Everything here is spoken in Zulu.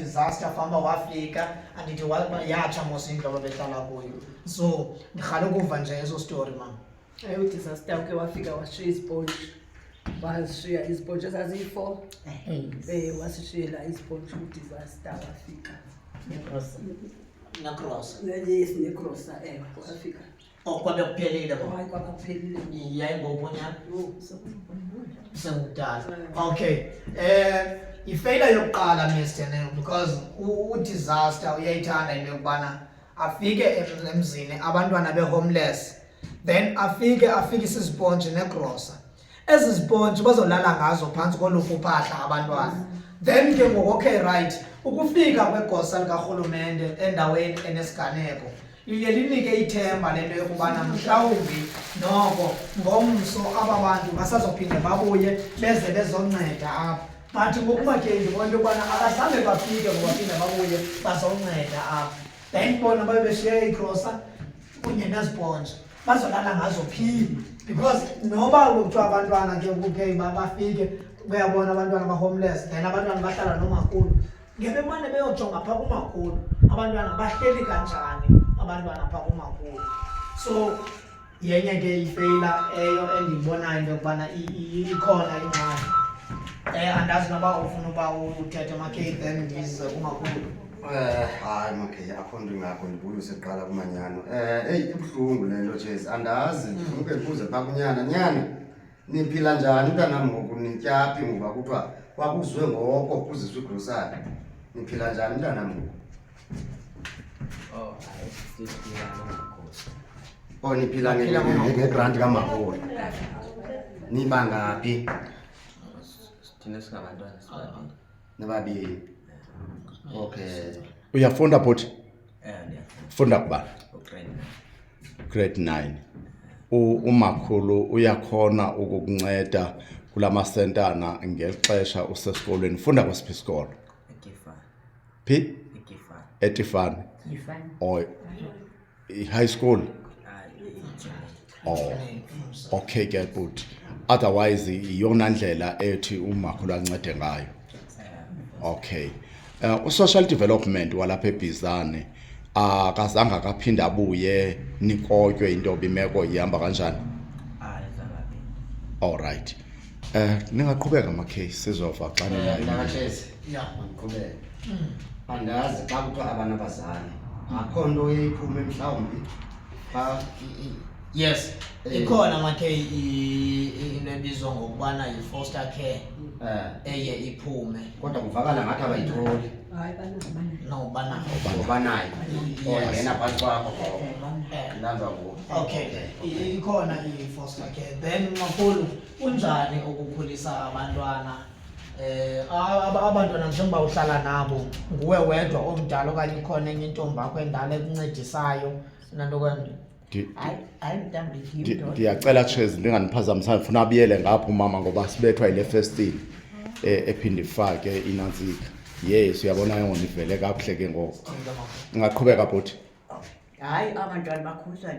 disaster famba wafika andithi yatsha mos indlu ababehlala kuyo. So ndirhale ukuva nje eso story mama. Udisaster uke wafika washiya izibhonji, washiya izibhonji ezaziyi-4 wasishiyela izibhonji udisaster wafika necross yes necrossa wafika kwabe kuphelile hayi kwakuphelile yayingobonyana sekudala. Okay, ifeyila yokuqala Mr. because udisaster uyayithanda into yokubana afike emzini abantwana be-homeless, then afikise izibhonji negrosa. Ezi zibhonji bazolala ngazo phantsi kolufu uphahla abantwana. Then ke ngoku okay right, ukufika kwegosa likarhulumente endaweni enesiganeko liye linike ithemba lento yokubana mhlawumbi noko ngomso aba bantu basazophinde babuye beze bezonceda apha. But ngokuba ke ndibona into yokubana akazange bafike ngobaphinde babuye bazonceda apha. Then bona babe beshiye igrosa kunye nezibhonji bazolala ngazo phi, because noba kuthiwa abantwana ke ukukhe bafike uyabona abantwana ba-homeless, then abantwana bahlala nomakhulu ngebemane beyojonga phaa kumakhulu abantwana bahleli kanjani abantwana phaa kumakhulu. So yenye ke ifeyila eyo endiyibonayo into yokubana ikhona ingxaki. Andazi noba ufuna uba uthethe makheyi then ndize kumakhulu. Hayi makheyi akho nto ingakho ndibuye useqala kumanyano. Ibuhlungu le nto Jezi, andazi ndifuna ndibuze phaa kunyana. Nyana niphila njani mntanam ngoku, nityaphi ngoba kuthiwa kwakuzwe ngoko kuziswa igrosari? Niphila njani mntanam ngoku? Niphila ngegranti kamakhulu. Nibangaphi? Thina singabantwana nibabini. Okay. Uyafunda bhuti? ndiyafunda Funda kubani? Grade 9. Umakhulu uyakhona ukukunceda kulama sentana ngexesha usesikolweni. Funda kwesiphi isikolo? Phi? Etifani. Or high school? Oh, okay ke bhuti. Otherwise iyona ndlela ethi umakhulu ancede ngayo. Okay. U-social development walapha eBizana akazange akaphinda abuye nikotywe into bimeko ihamba kanjani? All right. Ningaqhubeka ama-case sizova xa Ndakatshezi mandiqhubeke. Andazi xa kuthiwa abanabazali akho nto eyiphume mhlawumbi phaa. Yes, ikhona makheyi into ebizwa ngokubana yi-foster care eye iphume. Kodwa kuvakala ngathi abayitholi. hayi No, banayo. Banayo. Ngena phantsi kwakho. Ndanza ngoku. Okay, ikhona i-foster care. Then makhulu kunjani ukukhulisa abantwana? Abantwana njengoba uhlala nabo nguwe wedwa omdala okanye ikhona enye intombi yakho endala ekuncedisayo nanto kanti? Ndiyacela Chezi ndinganiphazamisa, ndifuna abuyele ngapho umama ngoba sibethwa yile festile ephinde ifake inantsika. Yes, uyabona yona ivele kakuhle ke ngoku. Ngaqhubeka bhuti. Hayi abantwana bakhuliswa